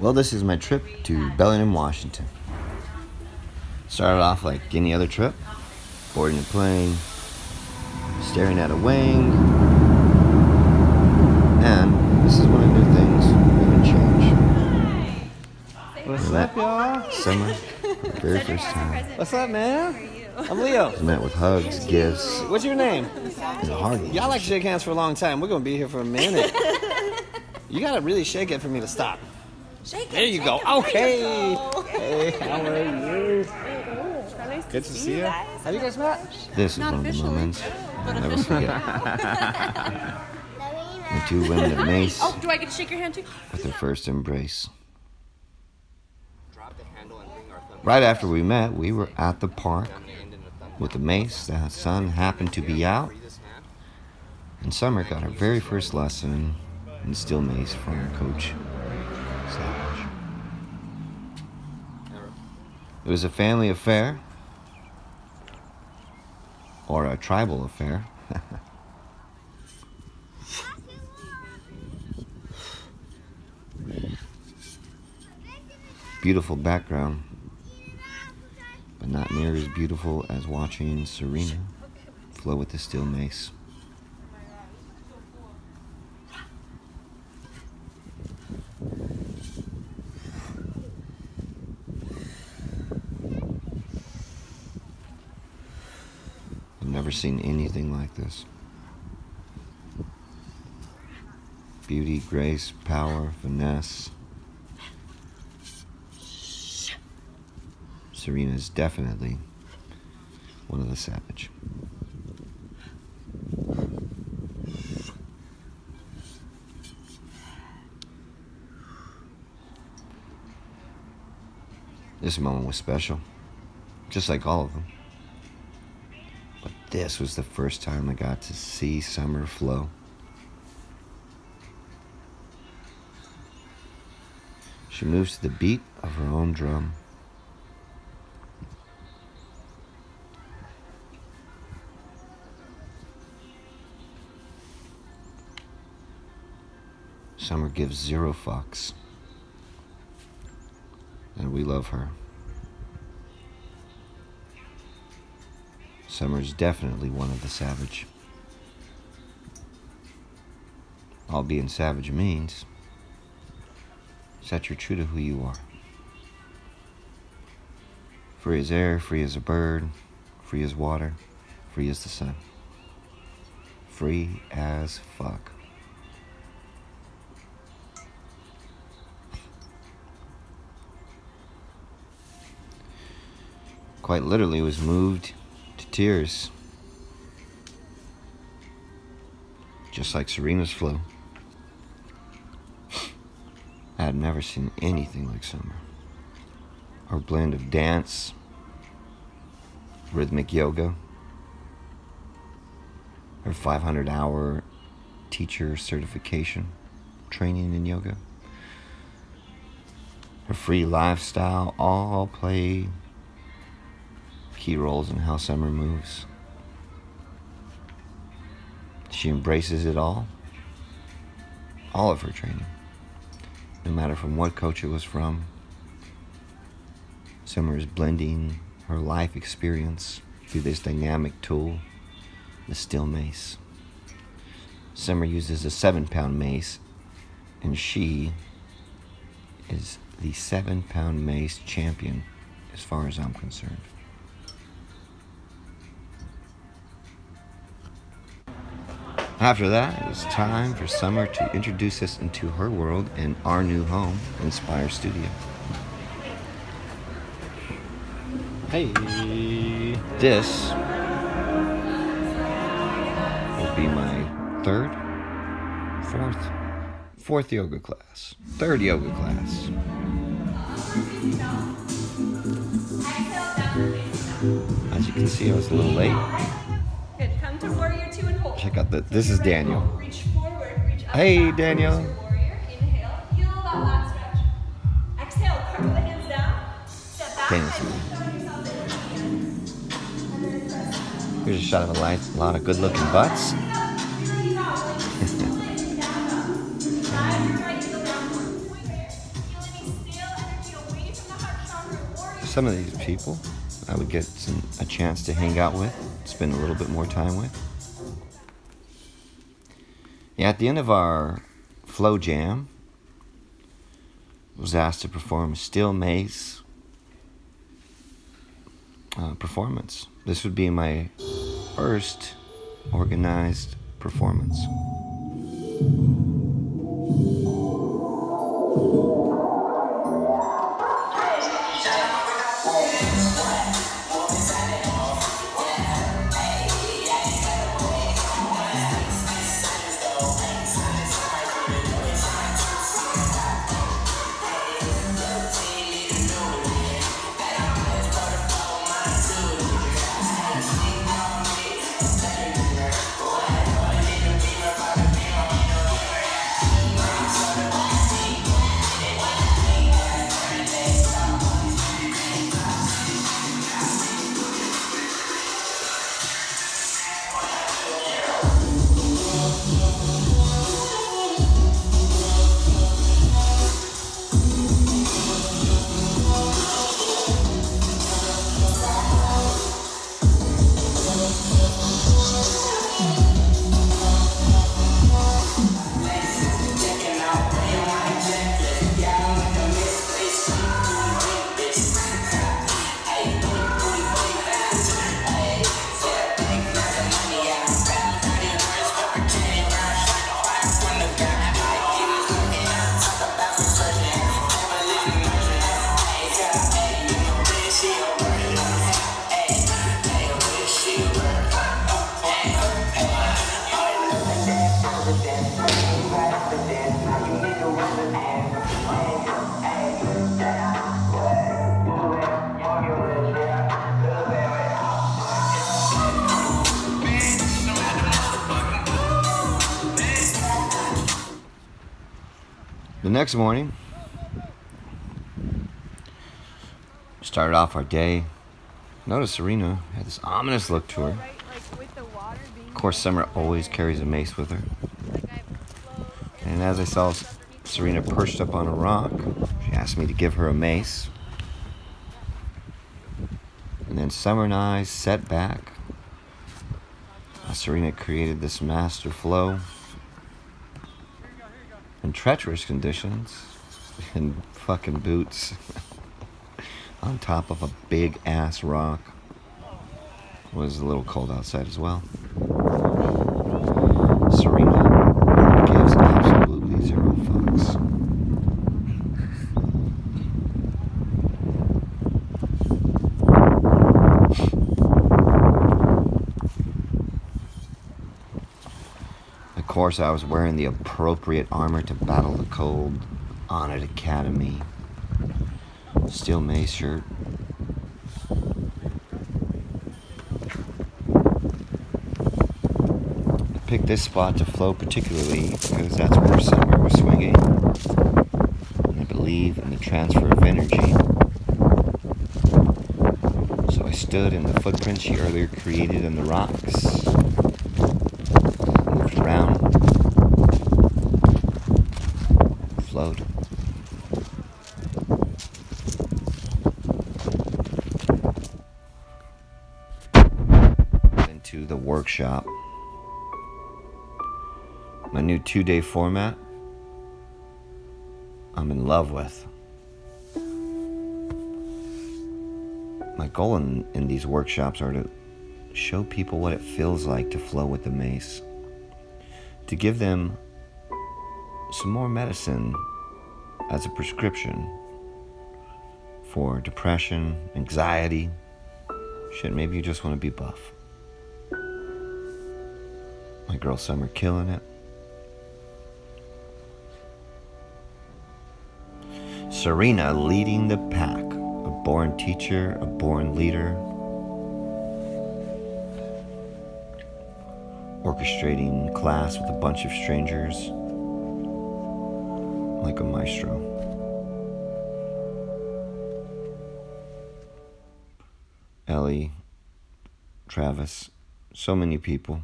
Well, this is my trip to Bellingham, Washington. Started off like any other trip, boarding a plane, staring at a wing, and this is one of the new things we're gonna change. What's up, y'all? Summer, very first time. What's up, man? I'm Leo. Met with hugs, gifts, What's your name? and a hard one. Y'all like to shake hands for a long time. We're gonna be here for a minute. You gotta really shake it for me to stop. Shake it. There you go. Okay. Hey, how are you? Nice Good to see you. Have you guys met? This is one of the moments I'll never forget. The two women at Mace Oh, do I get to shake your hand too? with their first embrace. Right after we met, we were at the park with the Mace. The sun happened to be out, and Summer got her very first lesson in steel mace from her coach, Savage. It was a family affair, or a tribal affair. Beautiful background, but not near as beautiful as watching Serena flow with the steel mace. I've never seen anything like this. Beauty, grace, power, finesse. Serena is definitely one of the Savage. This moment was special, just like all of them. But this was the first time I got to see Summer flow. She moves to the beat of her own drum. Summer gives zero fucks, and we love her. Summer's definitely one of the Savage. All being Savage means is that you're true to who you are. Free as air, free as a bird, free as water, free as the sun. Free as fuck. Quite literally was moved to tears, just like Serena's flow. I had never seen anything like Summer. Her blend of dance, rhythmic yoga, her 500-hour teacher certification training in yoga, her free lifestyle all play key roles in how Summer moves. She embraces it all of her training, no matter from what coach it was from. Summer is blending her life experience through this dynamic tool, the steel mace. Summer uses a 7-pound mace, and she is the 7-pound mace champion as far as I'm concerned. After that, it was time for Summer to introduce us into her world in our new home, Inspire Studio. Hey. This will be my fourth yoga class. Third yoga class. As you can see, I was a little late. Good. Come to warrior 2 and hold. Check out this is Daniel. Reach forward, reach up. Hey, Daniel. Warrior. Inhale. Feel that lat stretch. Exhale. Carve the hands down. Step back. Here's a shot of a lot of good-looking butts. some of these people I would get a chance to hang out with, spend a little bit more time with. Yeah, at the end of our flow jam, I was asked to perform a steel mace performance. This would be my first organized performance. The next morning, started off our day. Noticed Serena had this ominous look to her. Of course, Summer always carries a mace with her. And as I saw Serena perched up on a rock, she asked me to give her a mace. And then Summer and I sat back. Serena created this master flow in treacherous conditions, in fucking boots, on top of a big ass rock. It was a little cold outside as well. Serena gives absolutely zero fucks. Of course, I was wearing the appropriate armor to battle the cold. Honored Academy. Steel mace shirt. I picked this spot to flow particularly because that's where Summer was swinging. And I believe in the transfer of energy. So I stood in the footprint she earlier created in the rocks. Moved around. Flowed. Into the workshop. My new 2-day format, I'm in love with. My goal in these workshops are to show people what it feels like to flow with the mace. To give them some more medicine as a prescription for depression, anxiety. Shit, maybe you just want to be buff. My girl Summer killing it. Serena leading the pack. A born teacher, a born leader. Orchestrating class with a bunch of strangers. Like a maestro. Ellie, Travis, so many people.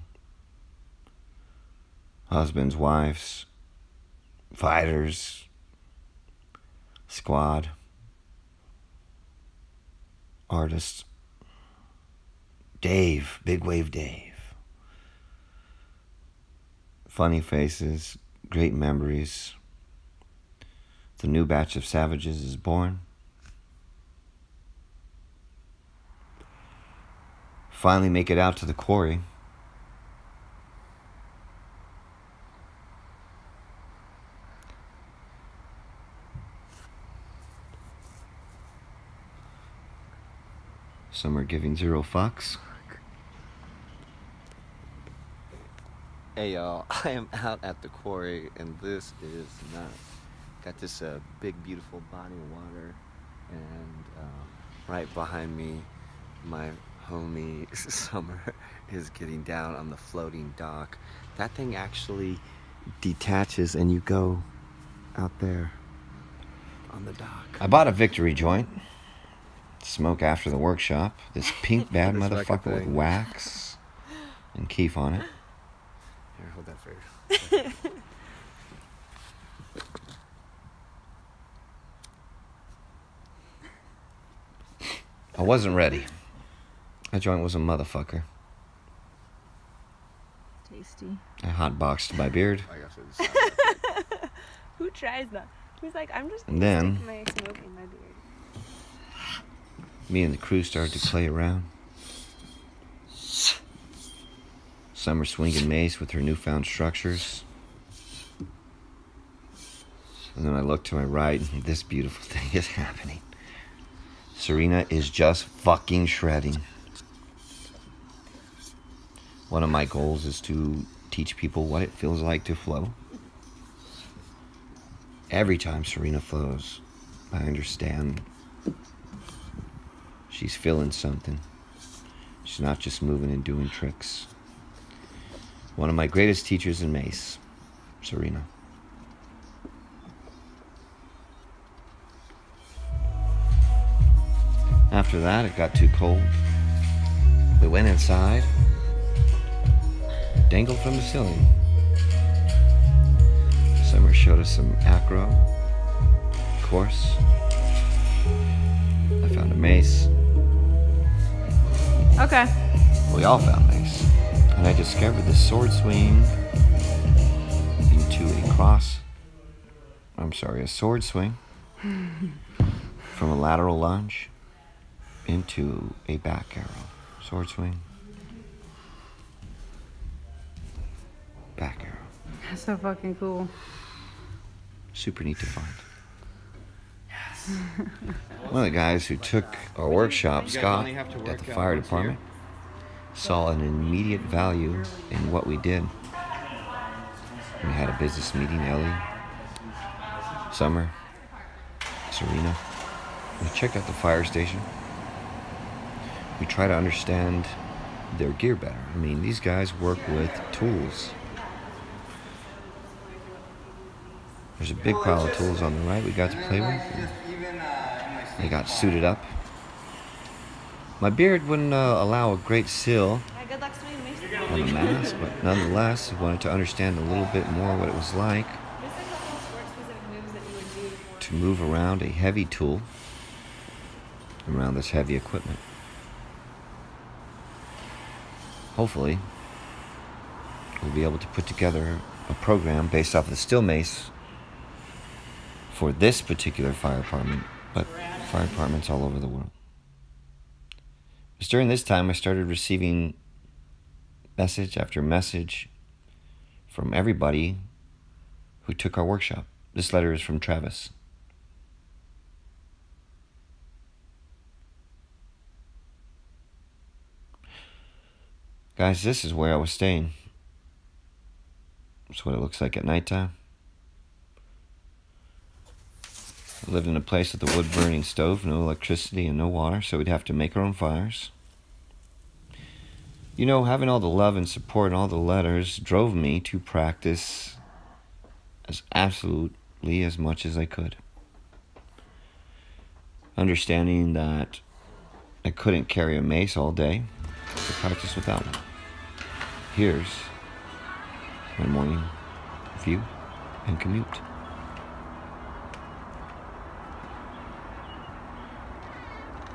Husbands, wives, fighters, squad. artist, Dave, Big Wave Dave. Funny faces, great memories. The new batch of savages is born. Finally make it out to the quarry. Some are giving 0 fucks. Hey y'all, I am out at the quarry and this is nuts. Got this big beautiful body of water and right behind me my homie Summer is getting down on the floating dock. That thing actually detaches and you go out there on the dock. I bought a victory joint. Smoke after the workshop. This pink bad This motherfucker with thing. wax and keef on it. Here, hold that for you. I wasn't ready. That joint was a motherfucker. Tasty. I hotboxed my beard. I guess Who tries that? Who's like, I'm just And gonna then- stick my smoke in my beard. Me and the crew started to play around. Summer swinging mace with her newfound structures. And then I look to my right and this beautiful thing is happening. Serena is just fucking shredding. One of my goals is to teach people what it feels like to flow. Every time Serena flows, I understand she's feeling something. She's not just moving and doing tricks. One of my greatest teachers in Mace, Serena. After that, it got too cold. We went inside, dangled from the ceiling. Summer showed us some acro, of course. I found a mace. Okay. We all found mace. And I discovered the sword swing into a sword swing from a lateral lunge into a back arrow. Sword swing, back arrow. That's so fucking cool. Super neat to find. One of the guys who took our workshop, Scott, at the fire department, saw an immediate value in what we did. We had a business meeting, Ellie, Summer, Serena. We checked out the fire station. We try to understand their gear better. I mean, these guys work with tools. There's a big pile of tools on the right we got to play with. They got suited up. My beard wouldn't allow a great seal Good luck swimming, Mason. on the mask, but nonetheless, I wanted to understand a little bit more what it was like There's a couple of sport-specific moves that you would do before. to move around a heavy tool around this heavy equipment. Hopefully, we'll be able to put together a program based off of the steel mace for this particular fire department, but fire departments all over the world. It was during this time I started receiving message after message from everybody who took our workshop. This letter is from Travis. Guys, this is where I was staying. That's what it looks like at nighttime. I lived in a place with a wood-burning stove, no electricity and no water, so we'd have to make our own fires. You know, having all the love and support and all the letters drove me to practice as absolutely as much as I could. Understanding that I couldn't carry a mace all day, to practice without one. Here's my morning view and commute.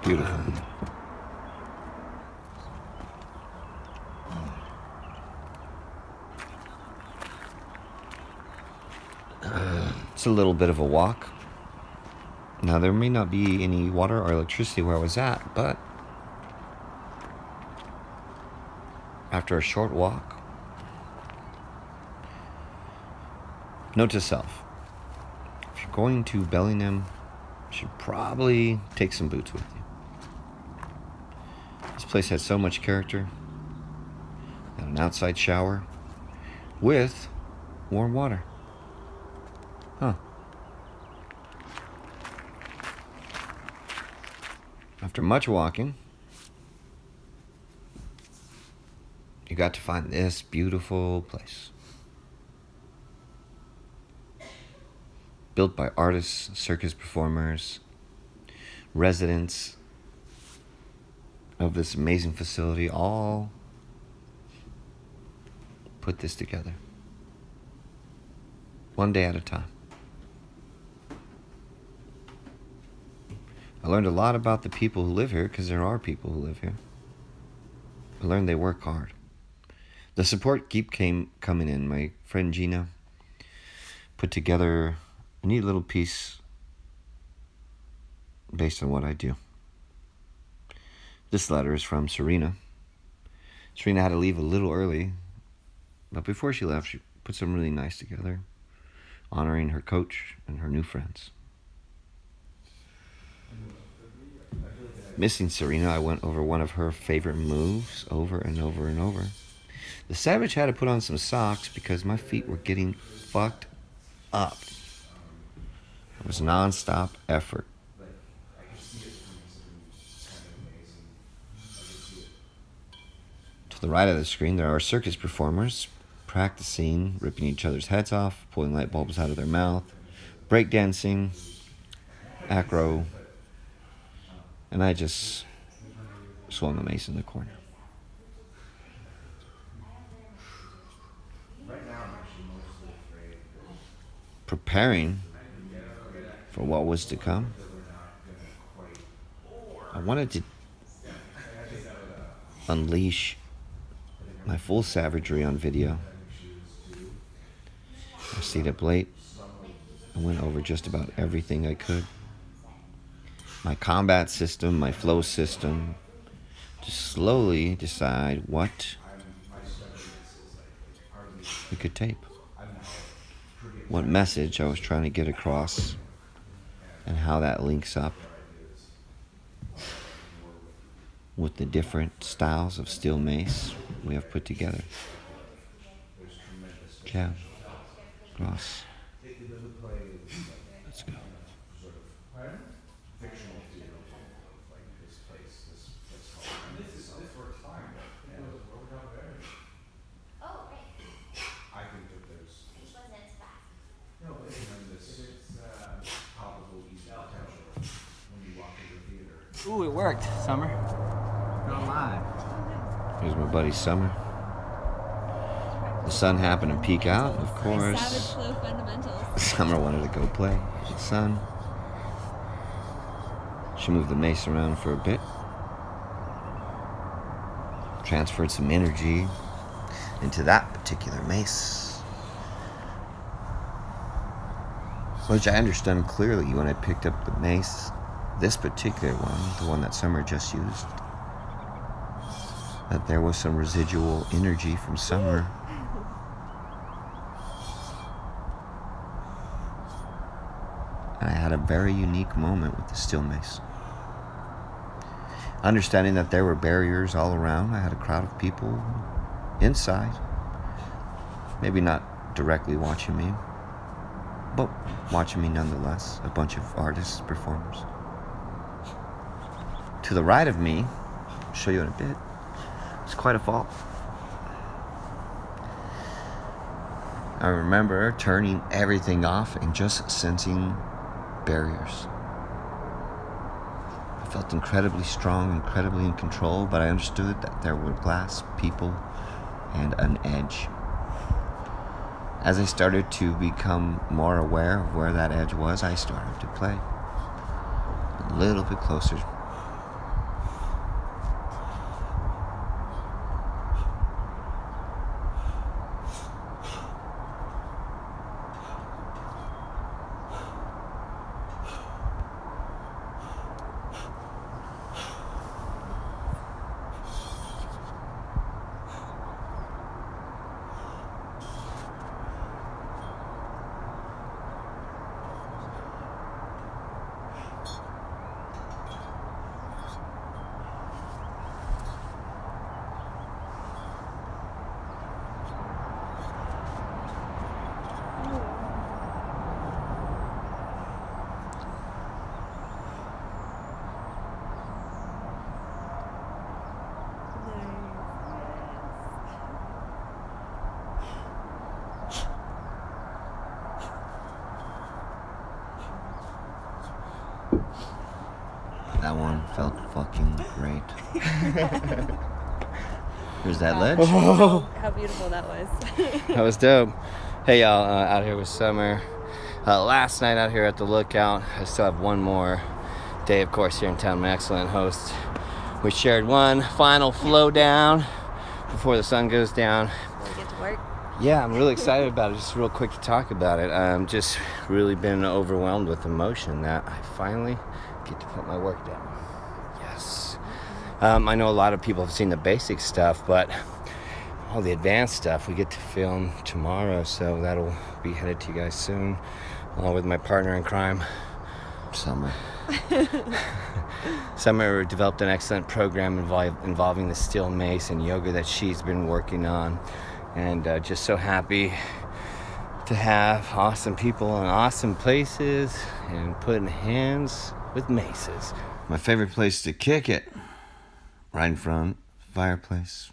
Beautiful. It's a little bit of a walk. Now, there may not be any water or electricity where I was at, but after a short walk, note to self, if you're going to Bellingham, you should probably take some boots with you. This place has so much character. Got an outside shower with warm water. Huh. After much walking, you got to find this beautiful place. Built by artists, circus performers, residents of this amazing facility, all put this together. One day at a time. I learned a lot about the people who live here, because there are people who live here. I learned they work hard. The support keep coming in. My friend Gina put together a neat little piece based on what I do. This letter is from Serena. Serena had to leave a little early, but before she left, she put something really nice together, honoring her coach and her new friends. Missing Serena, I went over one of her favorite moves over and over and over. The Savage had to put on some socks because my feet were getting fucked up. It was non-stop effort. To the right of the screen, there are circus performers practicing, ripping each other's heads off, pulling light bulbs out of their mouth, breakdancing, acro, and I just swung a mace in the corner. Preparing for what was to come, I wanted to unleash my full savagery on video. I stayed up late. I went over just about everything I could. My combat system, my flow system, to slowly decide what we could tape. What message I was trying to get across and how that links up with the different styles of steel mace we have put together. Jab, cross. Let's go. Ooh, it worked, Summer. Not lying. Here's my buddy Summer. The sun happened to peek out, of course. Savage flow fundamentals. Summer wanted to go play with the sun. She moved the mace around for a bit. Transferred some energy into that particular mace, which I understood clearly when I picked up the mace. This particular one, the one that Summer just used, that there was some residual energy from Summer. And I had a very unique moment with the steel mace. Understanding that there were barriers all around, I had a crowd of people inside, maybe not directly watching me, but watching me nonetheless, a bunch of artists, performers. To the right of me, I'll show you in a bit, it's quite a fall. I remember turning everything off and just sensing barriers. I felt incredibly strong, incredibly in control, but I understood that there were glass, people, and an edge. As I started to become more aware of where that edge was, I started to play a little bit closer That one felt fucking great. Here's that ledge. How beautiful that was. That was dope. Hey y'all, out here with Summer. Last night out here at the lookout. I still have one more day, of course, here in town. My excellent host. We shared one final flow down before the sun goes down. Before we get to work. Yeah, I'm really excited about it. Just real quick to talk about it. I'm just really been overwhelmed with emotion that I finally get to put my work down. Yes. I know a lot of people have seen the basic stuff, but all the advanced stuff we get to film tomorrow, so that'll be headed to you guys soon, along with my partner in crime, Summer. Summer developed an excellent program involving the steel mace and yoga that she's been working on, and just so happy to have awesome people in awesome places and putting hands with maces. My favorite place to kick it, right in front, fireplace.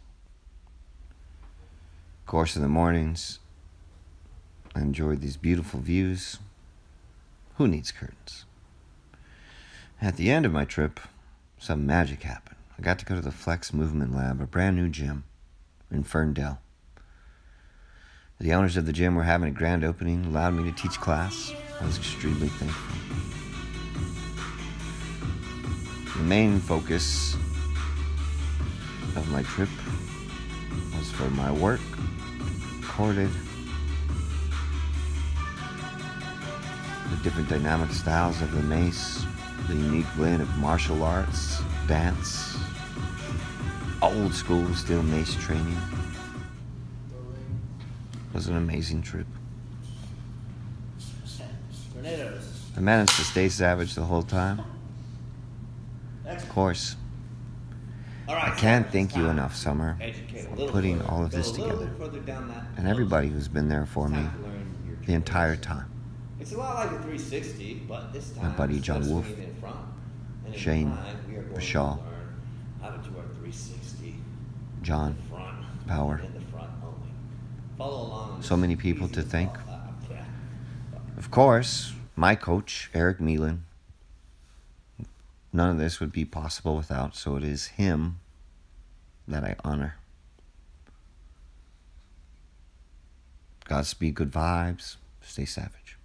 Of course, in the mornings, I enjoyed these beautiful views. Who needs curtains? At the end of my trip, some magic happened. I got to go to the Flex Movement Lab, a brand new gym in Ferndale. The owners of the gym were having a grand opening, allowed me to teach class. I was extremely thankful. The main focus of my trip was for my work, recorded the different dynamic styles of the mace, the unique blend of martial arts, dance, old school steel mace training. It was an amazing trip. I managed to stay savage the whole time. Of course, I can't thank you enough, Summer, for putting all of this together, and everybody who's been there for me the entire time. It's a lot like a 360, but this time My buddy John Wolf, Shane, Bashal, how to do our 360 John, Power. in the front only. Follow along on So many people to thank. Yeah. Of course, my coach, Eric Meelan. None of this would be possible without, so it is him that I honor. Godspeed, good vibes, stay savage.